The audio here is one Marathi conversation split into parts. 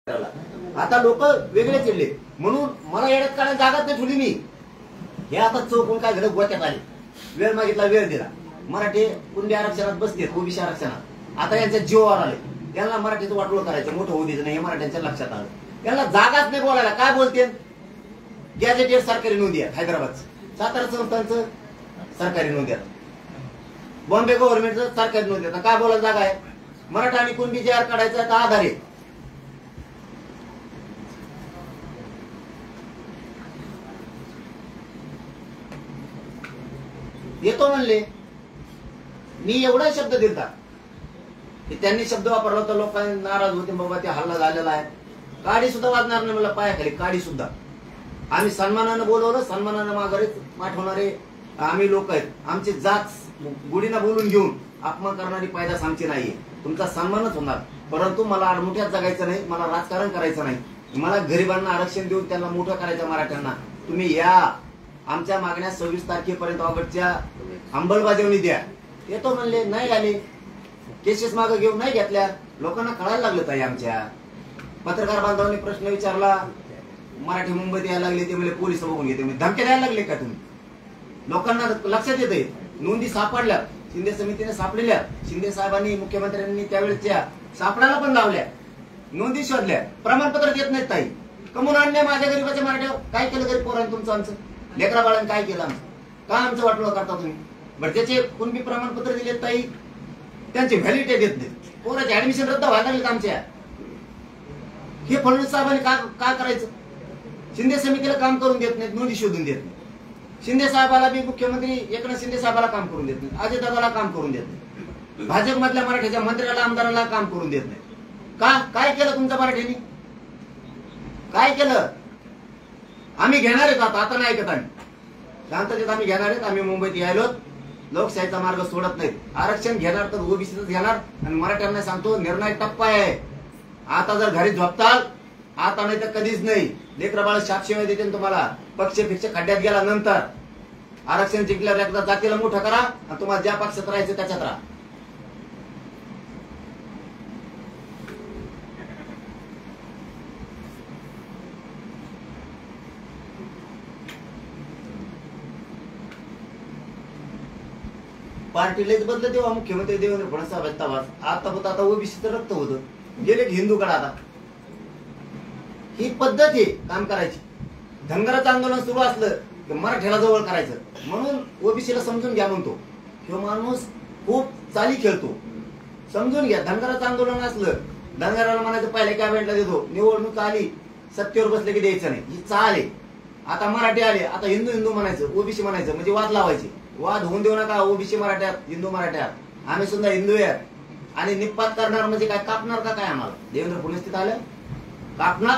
आता लोक वेगळे चिडले म्हणून मला येण्यात काढायला जागाच नाही ठेवली मी. हे आता चौकून काय झालं, गोत्यात आले, वेळ मागितला वेळ दिला. मराठी कुणबी आरक्षणात बसते, ओबीसी आरक्षणात. आता यांच्या जीवावर आले, त्यांना मराठीचं वाटोळ करायचं, मोठं होऊ द्यायचं नाही, हे मराठ्यांच्या लक्षात आलं. त्यांना जागाच नाही बोलायला. काय बोलते? गॅजेटेड सरकारी नोंदी आहेत हैदराबादचं, सातारा संस्थांचं सरकारी नोंदी आहेत, बॉम्बे गव्हर्नमेंटचं सरकारी नोंदी आहेत. काय बोलायला जागा आहे? मराठा आणि कुणबी जे आर काढायचा आहे आधार आहे. येतो म्हणले, मी एवढा शब्द दिलता की त्यांनी शब्द वापरला तर लोकांनी नाराज होते, बाबा ते हल्ला झालेला आहे. काडी सुद्धा वाजणार नाही मला पायाखाली, काडी सुद्धा. आम्ही सन्मानानं बोलवलं, सन्मानानं माघारी पाठवणारे आम्ही लोक आहेत. आमची जात गुढीना बोलून घेऊन अपमान करणारी पैदास आमची नाहीये. तुमचा सन्मानच होणार, परंतु मला आडमुठ्यात जगायचं नाही, मला राजकारण करायचं नाही. मला गरिबांना आरक्षण देऊन त्यांना मोठं करायचं. मराठ्यांना तुम्ही या, आमच्या मागण्या 26 तारखेपर्यंत ऑगस्टच्या अंमलबजावणी द्या. येतो म्हणले, नाही आले. केसेस मागे घेऊन नाही घेतल्या. लोकांना कळायला लागलं ताई. आमच्या पत्रकार बांधवांनी प्रश्न विचारला, मराठी मुंबईत यायला लागले ते म्हणजे पोलीस बघून घेते, धमक्या द्यायला लागले का तुम्ही? लोकांना लक्षात येते, नोंदी सापडल्या, शिंदे समितीने सापडलेल्या. शिंदे साहेबांनी, मुख्यमंत्र्यांनी त्यावेळेच्या सापडायला पण लावल्या, नोंदी शोधल्या. प्रमाणपत्र देत नाहीत ताई. कमून आणल्या माझ्या गरीबाच्या मराठ्यावर? काय केलं गरीब पोरांनी तुमचं? आमचं लेकरा बाळांनी काय केलं? आमचं का आमचं वाटलं करता तुम्ही? बरं, त्याचे कुणबी प्रमाणपत्र दिलेत ताई, त्यांची व्हॅलिडिटी देत नाही. पोराचे ऍडमिशन रद्द व्हायला लागलेत आमच्या. हे फडणवीस साहेबांनी काय करायचं? शिंदे समितीला काम करून देत नाहीत, नोंदी शोधून देत नाही. शिंदे साहेबाला बी, मुख्यमंत्री एकनाथ शिंदे साहेबाला काम करून देत नाही, अजितदादाला काम करून देत नाही, भाजप मधल्या मराठ्याच्या मंत्र्याला, आमदाराला काम करून देत नाही. का? काय केलं तुमच्या मराठ्यांनी? काय केलं? आम्ही घेणार आहेत आता नाही ऐकत. आम्ही शांततेत आम्ही घेणार आहेत. आम्ही मुंबईत यायलो, लोकशाहीचा मार्ग सोडत नाहीत. आरक्षण घेणार तर ओबीसीच घेणार. आणि मराठ्यांना सांगतो, निर्णायक टप्पा आहे. आता जर घरी झोपताल, आता नाही तर कधीच नाही. लेकरं बाळ शापशिवाय देते तुम्हाला. पक्ष खड्ड्यात गेला नंतर आरक्षण जिंकल्यावर एकदा जातीला मोठं करा आणि तुम्हाला ज्या पक्षात राहायचं त्याच्यात राहा. पार्टीलाच बदल तेव्हा मुख्यमंत्री देवेंद्र फडणवीस साहेब आता ओबीसीचं रक्त होतं, गेले हिंदूकडे. आता ही पद्धत आहे काम करायची. धनगराचं आंदोलन सुरू असलं की मराठ्याला जवळ करायचं, म्हणून ओबीसीला समजून घ्या म्हणतो. किंवा माणूस खूप चाली खेळतो, समजून घ्या. धनगराचं आंदोलन असलं, धनगराला म्हणायचं पहिल्या कॅबिनेटला देतो, निवडणूक आली सत्तेवर बसले की द्यायचं नाही. ही चाल आहे. आता मराठी आले, आता हिंदू हिंदू म्हणायचं, ओबीसी म्हणायचं, म्हणजे वाद लावायचे. वाद होऊन देऊ नका. ओबीसी मराठ्यात, हिंदू मराठ्यात, आम्ही सुद्धा हिंदू आहे. आणि निपात करणार म्हणजे काय? कापणार का काय आम्हाला? देवेंद्र फडणवीस तिथं आलं कापणार.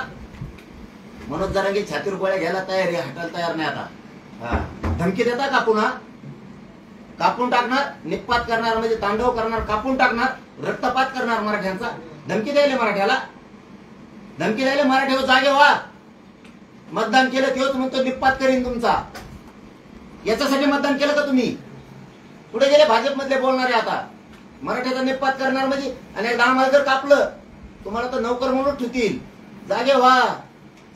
मनोज जरांगे छातीवर गोळ्या घ्यायला तयार आहे, हटायला तयार नाही. आता धमकी देता का? पुन्हा कापून टाकणार. निपात करणार म्हणजे तांडव करणार, कापून टाकणार, रक्तपात करणार मराठ्यांचा. धमकी द्यायला मराठ्याला, धमकी द्यायला मराठ्यावर जागे व्हा. मतदान केलं तेव्हाच म्हणतो निपात करीन तुमचा. याच्यासाठी मतदान केलं का तुम्ही? पुढे गेले भाजप मधले बोलणारे आता मराठ्याचा निपात करणार म्हणजे. आणि एकदा आम्हाला जर कापलं तुम्हाला तर नोकर म्हणून ठेवतील. जागे व्हा.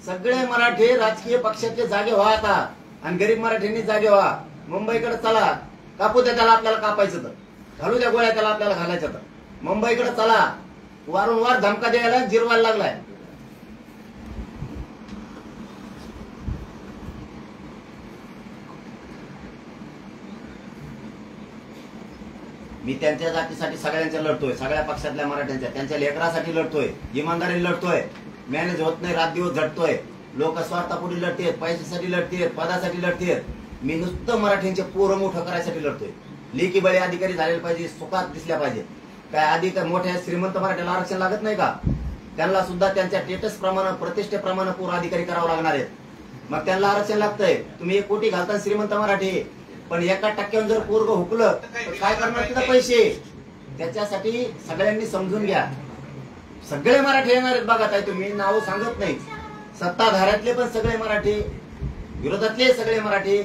सगळे मराठी राजकीय पक्षाचे जागे व्हा आता. आणि गरीब मराठ्यांनी जागे व्हा. मुंबईकडे चला. कापू द्या त्याला, आपल्याला कापायचं तर घालू द्या गोळ्या त्याला, आपल्याला घालायचं तर. मुंबईकडे चला. वारंवार धमका द्यायला जिरवायला लागलाय. मी त्यांच्या जातीसाठी सगळ्यांच्या लढतोय, सगळ्या पक्षातल्या मराठ्यांच्या, त्यांच्या लेकरासाठी लढतोय, इमानदारीने लढतोय. मॅनेज होत नाही, रात दिवस झटतोय. लोक स्वार्थापुढे लढतेत, पैशासाठी लढतेत, पदासाठी लढतेत. मी नुसतं मराठ्यांचे पोरं मोठं करायसाठी लढतोय. लेकी बळे अधिकारी झालेले पाहिजे, सुखात दिसल्या पाहिजे. काय अधिक मोठ्या श्रीमंत मराठ्याला आरक्षण लागत नाही का? त्यांना सुद्धा त्यांच्या स्टेटस प्रमाणे, प्रतिष्ठेप्रमाणे पोर अधिकारी करावं लागणार आहेत. मग त्यांना आरक्षण लागतंय. तुम्ही 1 कोटी घालता श्रीमंत मराठी, पण 1% जर पोरग हुकलं तर काय करणार तिथं पैसे? त्याच्यासाठी सगळ्यांनी समजून घ्या. सगळे मराठी येणार आहेत बघा. ताई तुम्ही नाव सांगत नाही. सत्ताधाऱ्यातले पण सगळे मराठी, विरोधातले सगळे मराठी,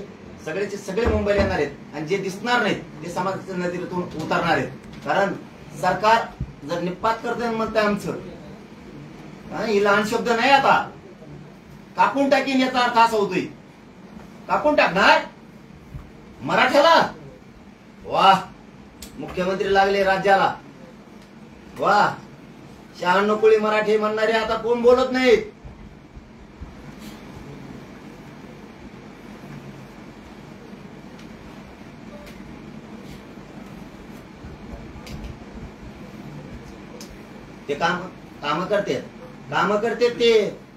सगळेचे सगळे मुंबईला येणार आहेत. आणि जे दिसणार नाहीत ते समाजाच्या नदीतून उतरणार आहेत. कारण सरकार जर निपात करते म्हणते आमचं, ही लहान शब्द नाही, आता कापून टाकीन याचा अर्थ असा होतोय. कापून टाकणार मराठ्याला. वाह, मुख्यमंत्री लागले राज्याला. वाह, 96 कोळी मराठी म्हणणारे आता कोण बोलत नाहीत. ते काम करतात ते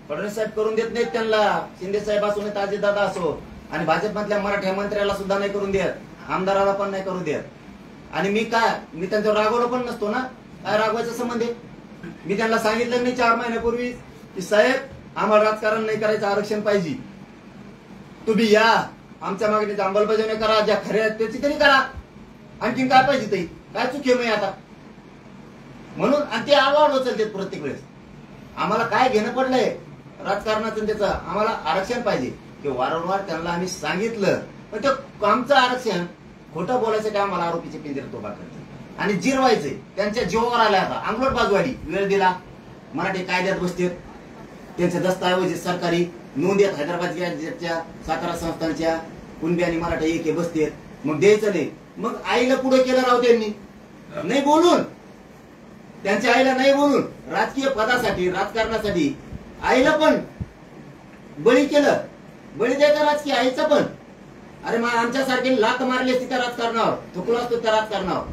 फडणवीस साहेब करून देत नाहीत त्यांना. शिंदे साहेब असो नाही, अजितदादा असो, आणि भाजपमधल्या मराठा मंत्र्याला सुद्धा नाही करून देत, आमदाराला पण नाही करून देत. आणि मी त्यांच्यावर रागवलं पण नसतो ना. काय रागवायचा संबंध आहे? मी त्यांना सांगितलं नाही 4 महिन्यापूर्वी की साहेब आम्हाला राजकारण नाही करायचं, आरक्षण पाहिजे. तुम्ही या, आमच्या मागणीची अंमलबजावणी करा, ज्या खऱ्या त्याची तरी करा. आणखीन काय पाहिजे ते? काय चुकी आहे आता? म्हणून आणि ते आवाड उचलते प्रत्येक वेळेस. आम्हाला काय घेणं पडलंय राजकारणाचं, त्याचं आम्हाला आरक्षण पाहिजे. की वारंवार त्यांना आम्ही सांगितलं, पण ते आमचं आरक्षण खोटं बोलायचं काय, आम्हाला आरोपीचे पिंजऱ्यात उभा करतात आणि जिरवायचंय. त्यांच्या जीवावर आल्या आता अंगलोट बाजूवाडी. वेळ दिला, मराठी कायद्यात बसतात, त्यांचे दस्तऐवज सरकारी नोंद आहेत हैदराबादच्या सातारा संस्थांच्या, कुणबी आणि मराठा एक बसतात. मग द्यायचं नाही. मग आईला पुढे केलं राव त्यांनी, नाही बोलून, त्यांच्या आईला नाही बोलून राजकीय पदासाठी, राजकारणासाठी आईला पण बळी केलं. बळी द्यायचा राजकीय आईचा पण. अरे मग आमच्यासारखे लात मारली असती त्या राजकारणावर, थुकलो असतो त्या राजकारणावर.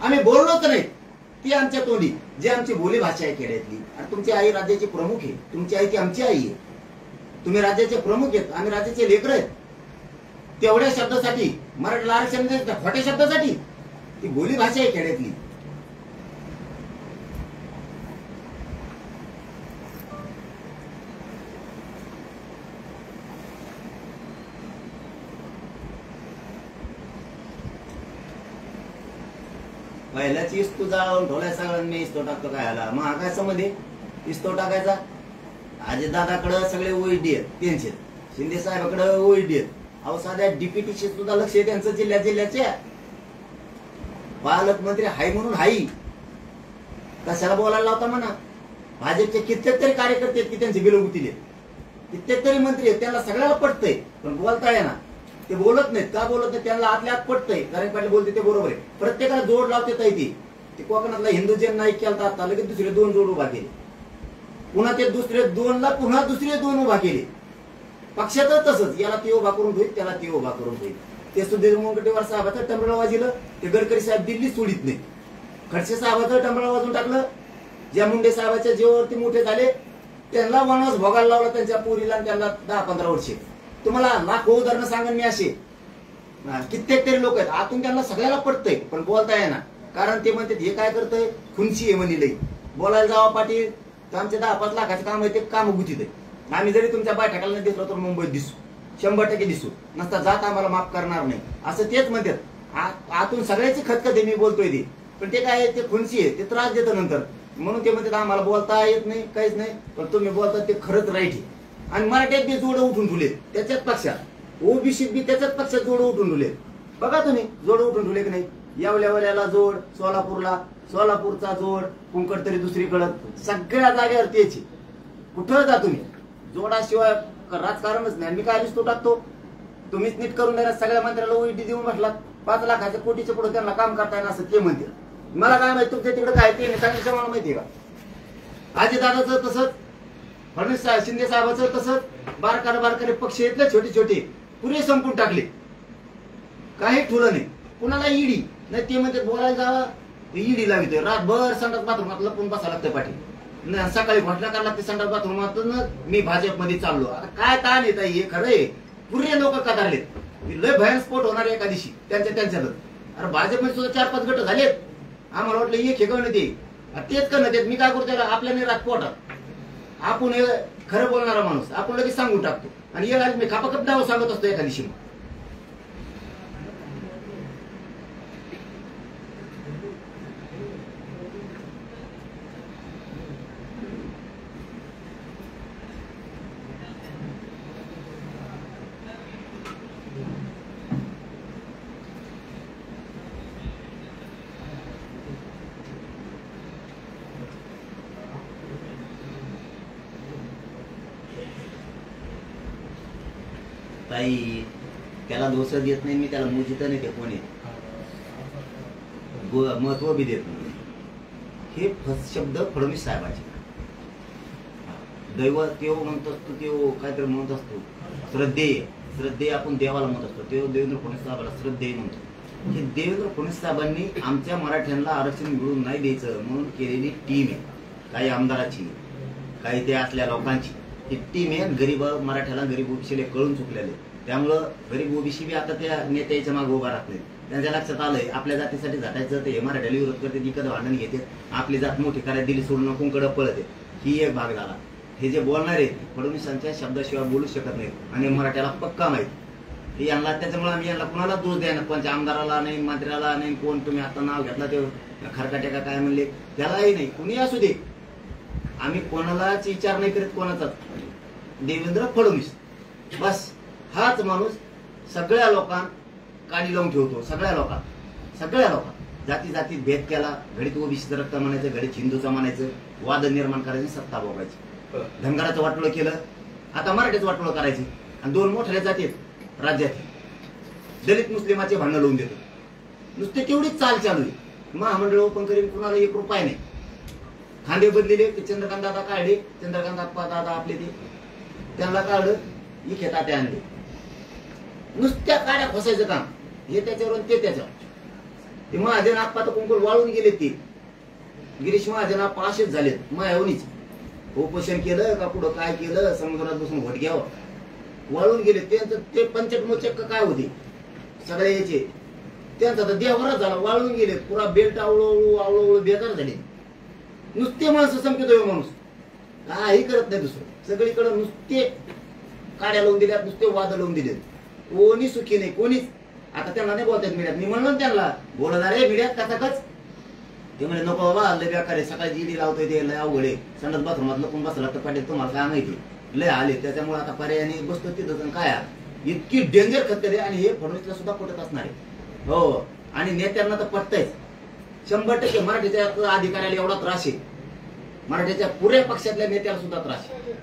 आम्ही बोललोच नाही. ती आमच्या तोंडी जी आमची बोली भाषा आहे खेड्यातली. आणि तुमची आई राज्याची प्रमुख आहे, तुमची आई ती आमची आई आहे. तुम्ही राज्याचे प्रमुख आहेत, आम्ही राज्याचे लेकर आहेत. तेवढ्या शब्दासाठी मराठीला आरक्षण देत, खोट्या शब्दासाठी. ती बोली भाषा आहे खेड्यातली. पहिल्याच इस्तो जाळून ढोल्या सगळ्यांनी इस्तो टाकतो. काय आला मग हा काय संबंध आहे इस्तो टाकायचा? अजितदादाकडे सगळे ओईडी आहेत त्यांचे, शिंदे साहेबाकडे ओईडी आहेत. अहो साध्या डीपीटीशी सुद्धा लक्ष आहे त्यांचं, जिल्ह्याच्या पालकमंत्री हाय म्हणून हाई. कशाला बोलायला लावता म्हणा? भाजपचे कित्येक तरी कार्यकर्ते आहेत की त्यांचे बिलगुतीले, कित्येक तरी मंत्री आहेत, त्यांना सगळ्याला पटतंय, पण बोलताय ना ते बोलत नाहीत. का बोलत नाही? त्यांना आतल्या आत पटतंय. कारण पाटील बोलते ते बरोबर आहे. प्रत्येकाला जोड लावते ती कोकणातला हिंदू जन नाही केला, आता लगेच दुसरे 2 जोड उभा केले. पुन्हा ते दुसरे 2ला पुन्हा दुसरे 2 उभा केले. पक्षातच तसंच, याला ते उभा करून ठेवईल, त्याला ते उभा करून ठेवईल. ते सुधीर मुनगंटीवार साहेबाचं टंबळ वाजलं, ते गडकरी साहेब दिल्ली सोडित नाही. खडसे साहेबाचं टंबळ वाजून टाकलं. ज्या मुंडे साहेबाच्या जीवावरती मोठे झाले त्यांना वनवास भोगायला लावला, त्यांच्या पोरीला, त्यांना 10-15 वर्षे. तुम्हाला लाखो उदाहरणं सांगेन मी असे. कित्येक तरी लोक आहेत, आतून त्यांना सगळ्याला पटतंय, पण बोलता येणार. कारण ते म्हणतात हे काय करतंय, खुनशी आहे म्हणे लई. बोलायला जावा पाटील तर आमचे 10-5 लाखाचे काम आहे, ते काम गुचित आहे. आम्ही जरी तुमच्या बैठकाला नाही दिसलो तर मुंबईत दिसू, 100% दिसू. नसता जात आम्हाला माफ करणार नाही असं तेच म्हणतात. आतून सगळ्याची खतखत मी बोलतोय ते, पण ते काय ते खुनशी आहे, ते त्रास देतं नंतर. म्हणून ते म्हणतात आम्हाला बोलता येत नाही, काहीच नाही, पण तुम्ही बोलता ते खरंच राईट आहे. आणि मराठ्यात बी जोड उठून ठेवले त्याच्याच पक्षात, ओबीसीत बी त्याच्याच पक्षात जोड उठून ठेवले. बघा तुम्ही जोड उठून ठेवले की नाही? यावल्याला जोड, सोलापूरचा जोड, कुंकड तरी दुसरीकडं, सगळ्या जागेवर त्याची. कुठं जा तुम्ही, जोडाशिवाय राजकारणच नाही. मी काय लिस्टो टाकतो, तुम्हीच नीट करून द्या. सगळ्या मंत्र्याला ओईडी देऊन बसलात, 5 लाखाच्या कोटीच्या पुढे त्यांना काम करता येणार असं ते म्हणते. मला काय माहिती तुमच्या तिकडे काय ते नाही सांगितलं, मला माहितीये का? अजितदादाचं तसंच, फडणवीस साहेब, शिंदे साहेबाचं तसंच. बारकारे पक्ष येतले छोटे छोटे पुरे संपून टाकले, काही ठुलं नाही. कुणाला ईडी नाही, ते म्हणते बोलायला जावा ईडी लावतोय. रातभर संडास बाथरूमात लपून बसावं लागतं पाठी. सकाळी घोषणा करायला लागते संडास बाथरूमातून मी भाजपमध्ये चाललो. आता काय ताण येत आहे हे खरंय. पुरे लोक कदारलेत, लय भयान स्फोट होणार एका दिवशी त्यांच्यातच. अरे भाजपमध्ये सुद्धा 4-5 गट झालेत. आम्हाला वाटलं एक हे करणं तेच करणं देत. मी काय करतो त्याला आपल्याने राजपोटात आपण खरं बोलणारा माणूस आपण लगेच सांगून टाकतो. आणि मी खापाखप नाव सांगत असतो एका दिवशी. ताई त्याला दोष देत नाही मी, त्याला मोजित नाही ते कोणी महत्व बी देत नाही. हे शब्द फडणवीस साहेबांचे. दैव तेव म्हणत असतो, तेव काहीतरी म्हणत असतो, श्रद्धेय आपण देवाला म्हणत असतो, तेव्हा देवेंद्र फडणवीस साहेबाला श्रद्धेय म्हणतो. हे देवेंद्र फडणवीस साहेबांनी आमच्या मराठ्यांना आरक्षण मिळवून नाही द्यायचं म्हणून केलेली टीम आहे. काही आमदाराची, काही ते असल्या लोकांची ही टीम आहे. गरीब मराठ्याला, गरीब ओबीसीला कळून चुकलेले. त्यामुळं गरीब ओबीसी बी आता त्या नेत्याच्या मागे उभा राहत नाही. त्यांच्या लक्षात आलंय आपल्या जातीसाठी झटायचं ते मराठ्याला विरोध करते, इकडे भांडण घेते, आपली जात मोठी करायला दिली सोडून कोणकडे पळते. ही एक भाग झाला. हे जे बोलणार आहेत फडणवीसांच्या शब्दाशिवाय बोलू शकत नाहीत आणि मराठ्याला पक्का माहिती यांना. त्याच्यामुळे आम्ही यांना कुणाला दोष द्यायला, कोणत्या आमदाराला नाही, मंत्र्याला नाही, कोण तुम्ही आता नाव घेतला ते खरकाटे का काय म्हणले त्यालाही नाही, कुणी असू दे. आम्ही कोणालाच विचार नाही करीत कोणाचाच. देवेंद्र फडणवीस बस हाच माणूस सगळ्या लोकांना काडी लावून ठेवतो. सगळ्या लोकांना जाती जातीत भेद केला. घडीत ओबीसीचं रक्त म्हणायचं, घडीत हिंदूचं म्हणायचं, वाद निर्माण करायची, सत्ता भोगायची. धनगराचं वाटोळं केलं, आता मराठीचं वाटोळं करायचं. आणि दोन मोठ्या जातीत राज्यात दलित मुस्लिमाचे भांडण लावून देतो. नुसते तेवढीच चाल चालू आहे. महामंडळ ओपन करीन, कुणाला 1 रुपया नाही. खांदे बदलेले, चंद्रकांत दादा काढले, चंद्रकांत आप्पा दादा आपले ते त्यांना काढलं, इथे ताते आणले. नुसत्या काड्या खोसायचं काम, हे त्याच्यावर ते त्याच्यावर. ते महाजन आप्पा तर कुंकुल वाळून गेले. ते गिरीश महाजन आप्पा असेच झालेत मायावणीच. उपोषण केलं का पुढं काय केलं, समुद्रात बसून घोट घ्यावं, वाळून गेले. त्यांचं ते पंचटमोचक्क काय होते सगळे याचे, त्यांचा तर देवघरात झाला, वाळून गेले. पुरा बेल्ट आवळू बेकार झाले. नुसते माणसं संपतो माणूस, काही करत नाही दुसरं. सगळीकडे नुसते काड्या लावून दिल्यात, नुसते वाद लावून दिलेत. कोणी सुखी नाही, कोणीच. आता त्यांना नाही बोलतात मीडियात. मी म्हणलं त्यांना बोलणार आहे मीडियात कचाकच. ते म्हणजे नको बाबा, लय बेकार आहे, सकाळी ईडी लावतोय ते लय अवघड आहे, संडास बाथरूमात लपून बसला तर पाटील तुम्हाला काय माहिती लय आले. त्याच्यामुळे आता पर्यायाने बसतो तिथं काय इतकी डेंजर खतरे. आणि हे फडणवीसला सुद्धा पटत असणार आहे. हो, आणि नेत्यांना तर पटतंय 100%. मराठीच्या अधिकाऱ्याला एवढा त्रास आहे, मराठीच्या पुऱ्या पक्षातल्या नेत्याला सुद्धा त्रास आहे.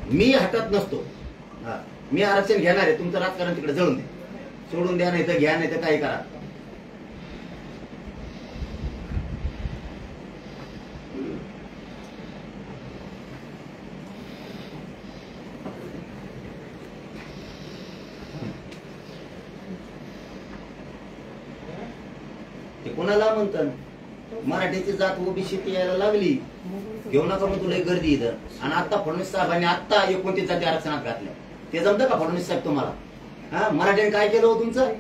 मी हटत नसतो. मी आरक्षण घेणार आहे. तुमचं राजकारण तिकडे जळून द्या, सोडून द्या, नाही तर घ्या, नाही तर काही करा. ते कोणाला म्हणतात मराठीची जात ओबीसी यायला लागली, घेऊ नका मग तुला गर्दी इथं. आणि आता फडणवीस साहेबांनी आता 29 जाती आरक्षणात घातल्या. ते जमतं का फडणवीस साहेब तुम्हाला? हा, मराठ्याने काय केलं हो तुमचं?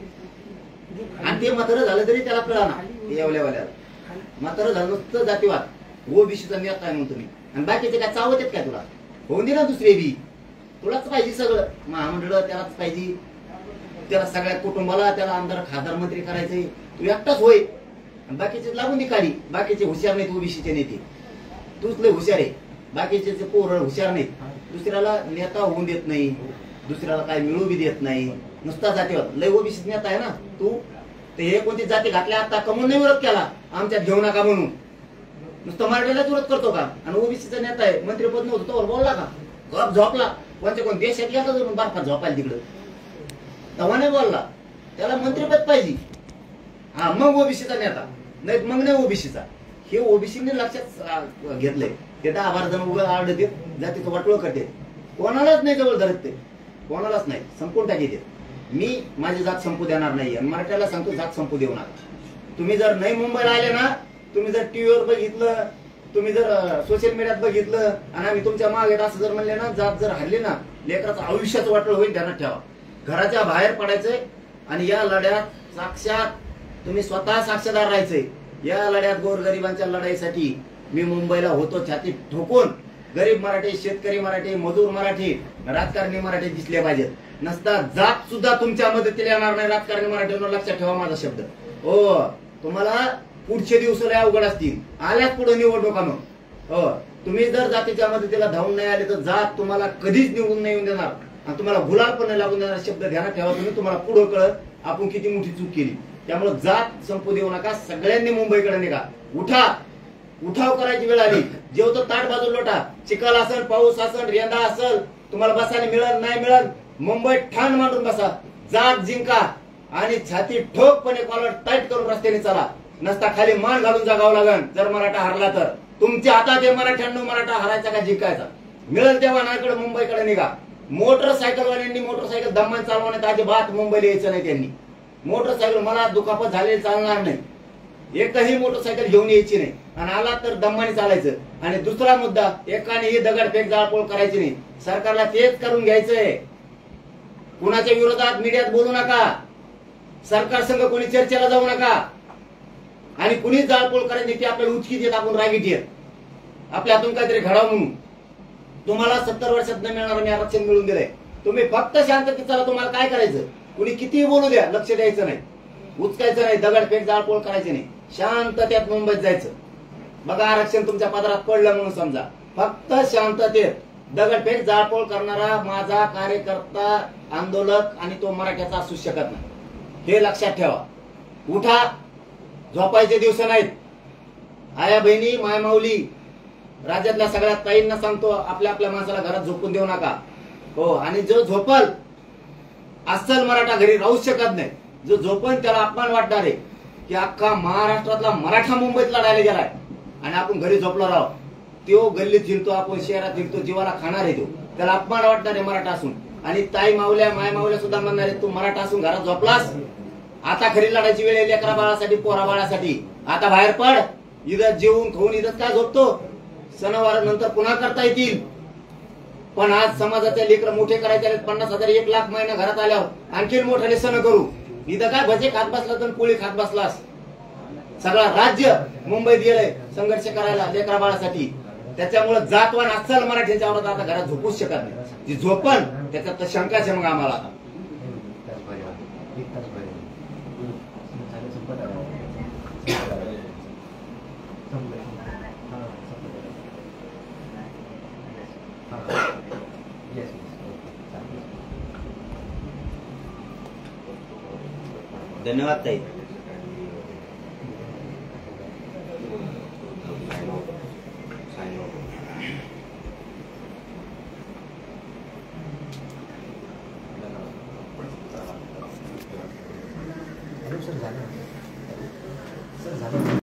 आणि ते म्हातारं झालं तरी त्याला कळा ना. एवढ्यावाल्याला म्हातारं झालं नुसतं जातीवाद, ओबीसीचा नेता आहे म्हणून तुम्ही. आणि बाकीचे काय चावत आहेत काय तुला? होऊन दे ना दुसरे बी. तुलाच पाहिजे सगळं, महामंडळ त्यालाच पाहिजे, त्याला सगळ्या कुटुंबाला त्याला आमदार खासदार मंत्री करायचंय. तू एकटाच होय, बाकीचे लागून दे काढी. बाकीचे हुशार नाहीत ओबीसीचे नेते, तूच लय हुशार आहे. बाकीचे पोरं हुशार नाहीत. दुसऱ्याला नेता होऊन देत नाही, दुसऱ्याला काय मिळू बी देत नाही, नुसता जातीवाद. लय ओबीसी नेता आहे ना तू. तर हे कोणती जाती घातल्या आता कमून नाही विरोध केला आमच्यात घेऊ नका म्हणून. नुसतं मराठीलाच विरोध करतो का? आणि ओबीसीचा नेता आहे, मंत्रीपद नव्हतं तोवर बोलला का? गप झोपला. कोण देशात गेला जाऊन बर्फात झोपायला तिकडं, तेव्हा नाही बोलला. त्याला मंत्रीपद पाहिजे. हा, मग ओबीसीचा नेता, नाही मग नाही ओबीसीचा. हे ओबीसीने लक्षात घेतलंय. ते 10-12 जण उभं आडते, जातीचं वाटोळ करते, कोणालाच नाही जवळ धरत. ते कोणालाच नाही, संपून टाकी. मी माझी जात संपू देणार नाही. आणि मराठ्याला सांगतो जात संपू देऊ नका. तुम्ही जर नाही मुंबईला आले ना, तुम्ही जर टीव्हीवर बघितलं, तुम्ही जर सोशल मीडियात बघितलं आणि आम्ही तुमच्या मागे असं जर म्हणले ना, जात जर हल्ली ना, लेकराचं आयुष्याचं वाटोळ होईल. ध्यानात ठेवा, घराच्या बाहेर पडायचंय. आणि या लढ्यात साक्षात तुम्ही स्वतः साक्षीदार राहायचंय. या लढ्यात गोरगरिबांच्या लढाईसाठी मी मुंबईला होतो छाती ठोकून. गरीब मराठी, शेतकरी मराठी, मजूर मराठी, राजकारणी मराठी दिसले पाहिजेत. नसता जात सुद्धा तुमच्या मदतीला येणार नाही. राजकारणी मराठीवर लक्षात ठेवा माझा शब्द. हो, तुम्हाला पुढचे दिवस लय अवघड असतील. आल्यात पुढे निवडणुकानं. हो, तुम्ही जर जातीच्या मदतीला धावून नाही आले तर जात तुम्हाला कधीच निवडून नाही येऊन देणार. आणि तुम्हाला गुलाल पण नाही लागून देणार. शब्द ध्यानात ठेवा तुम्ही. तुम्हाला पुढे कळत आपण किती मोठी चूक केली. त्यामुळे जात संपू देऊ नका. सगळ्यांनी मुंबईकडे निघा. उठा, उठाव करायची वेळ आली. जेवतो ताट बाजू लोटा. चिखल असेल, पाऊस असेल, रेंदा असेल, तुम्हाला बसायला मिळेल नाही मिळेल, मुंबईत ठाण मांडून बसा, जात जिंका आणि छाती ठोकपणे कॉलर टाईट करून रस्त्याने चला. नसता खाली मान घालून जगावं लागन. जर मराठा हरला तर तुमच्या हातात हे मराठ्यांनो, मराठा हरायचा का जिंकायचा. मिळेल तेव्हा नाकडे मुंबईकडे निघा. मोटरसायकलवाल्यांनी मोटरसायकल दम्मान चालवण्यात अजिबात मुंबईला यायचं नाही. त्यांनी मोटरसायकल, मला दुखापत झालेली चालणार नाही, एकही मोटरसायकल घेऊन यायची नाही आणि आला तर दम्माने चालायचं. आणि दुसरा मुद्दा, एकानेही दगडफेक जाळपोळ करायची नाही. सरकारला तेच करून घ्यायचंय. कुणाच्या विरोधात मीडियात बोलू नका, सरकार संघ कोणी चर्चेला जाऊ नका आणि कुणी जाळपोळ करायची ती आपल्याला उचकीत येत, आपण रागीत येत, आपल्या हातून काहीतरी घडावं म्हणून. तुम्हाला 70 वर्षात न मिळणार मी आरक्षण मिळून दिलंय. तुम्ही फक्त शांततेत चला. तुम्हाला काय करायचं, कुणी कितीही बोलू द्या, लक्ष द्यायचं नाही, उचकायचं नाही, दगडफेक जाळपोळ करायची नाही, शांततेत मुंबईत जायचं. बघा आरक्षण तुमच्या पदरात पडलं म्हणून समजा, फक्त शांततेत. दगडफेक जाळपोळ करणारा माझा कार्यकर्ता, आंदोलक आणि तो मराठ्याचा असू शकत नाही, हे लक्षात ठेवा. उठा, झोपायचे दिवस नाहीत. आया बहिणी, मायमाऊली, राज्यातल्या सगळ्या ताईंना सांगतो, आपल्या आपल्या माणसाला घरात झोपून देऊ नका. हो, आणि जो झोपल, अस्सल मराठा घरी राहू शकत नाही. जो झोपल त्याला अपमान वाटणार आहे की अख्खा महाराष्ट्रातला मराठा मुंबईत लढायला गेलाय आणि आपण घरी झोपलो राहू. तो गल्लीत फिरतो, आपण शहरात फिरतो, जीवाला खाणार आहे तो, त्याला अपमान वाटणार आहे मराठा असून. आणि ताई मावल्या, माय मावल्या सुद्धा म्हणणार आहे, तू मराठा असून घरात झोपलास, आता खरी लढायची वेळ आहे लेकरा बाळासाठी, पोरा बाळासाठी. आता बाहेर पड, इथं जेवून खाऊन इथं काय झोपतो. सणवार नंतर पुन्हा करता येतील, पण आज समाजाचे लेकर मोठे करायचे 50,000 1 लाख महिना घरात आल्यावर आणखी मोठ्याने सण करू. इथं काय भजे खात बसला तर पोळी खात बसलास. सगळा राज्य मुंबईत गेलंय संघर्ष करायला लेकरा बाळासाठी. त्याच्यामुळे जातवान अस्सल मराठ्यांच्या आवडत आता घरात झोपूच शकत नाही. जी झोपण त्याच्यात तर शंकाच आहे मग आम्हाला. धन्यवाद ताई.